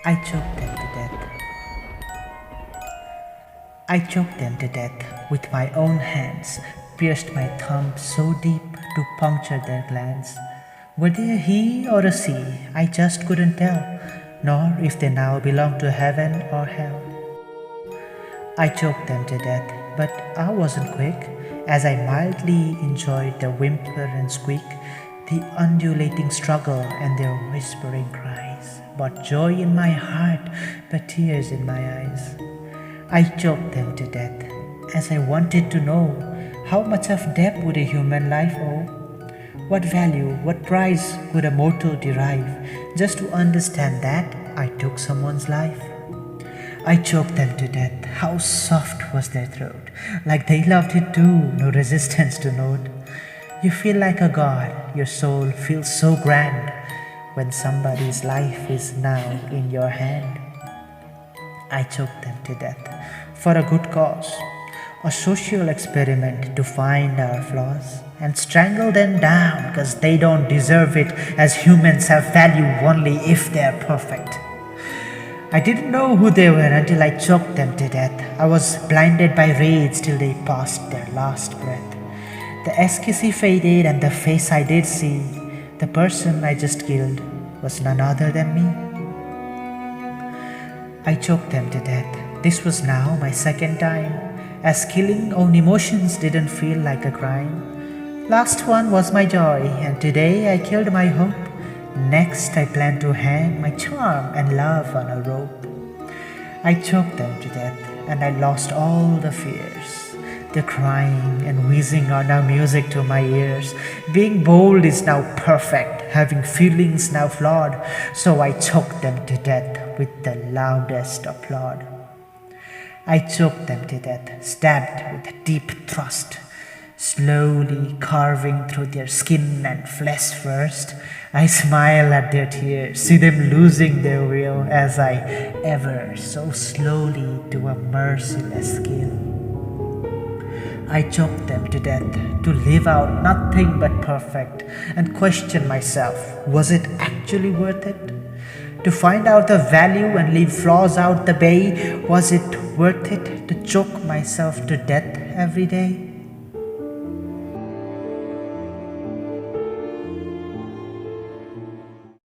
I choked them to death. I choked them to death with my own hands, pierced my thumb so deep to puncture their glands. Were they a he or a she? I just couldn't tell, nor if they now belong to heaven or hell. I choked them to death, but I wasn't quick, as I mildly enjoyed their whimper and squeak, the undulating struggle and their whispering cries, brought joy in my heart, but tears in my eyes. I choked them to death, as I wanted to know how much of depth would a human life owe? What value, what price could a mortal derive just to understand that I took someone's life? I choked them to death, how soft was their throat, like they loved it too, no resistance to note. You feel like a god, your soul feels so grand when somebody's life is now in your hand. I choked them to death for a good cause, a social experiment to find our flaws and strangle them down because they don't deserve it, as humans have value only if they're perfect. I didn't know who they were until I choked them to death. I was blinded by rage till they passed their last breath. The ecstasy faded and the face I did see, the person I just killed was none other than me. I choked them to death. This was now my second time, as killing own emotions didn't feel like a crime. Last one was my joy, and today I killed my hope. Next I plan to hang my charm and love on a rope. I choked them to death, and I lost all the fears. The crying and wheezing are now music to my ears. Being bold is now perfect, having feelings now flawed, so I choked them to death with the loudest applaud. I choked them to death, stabbed with a deep thrust, slowly carving through their skin and flesh first. I smile at their tears, see them losing their will as I ever so slowly do a merciless kill. I choked them to death to live out nothing but perfect and question myself, was it actually worth it? To find out the value and leave flaws out the bay, was it worth it to choke myself to death every day?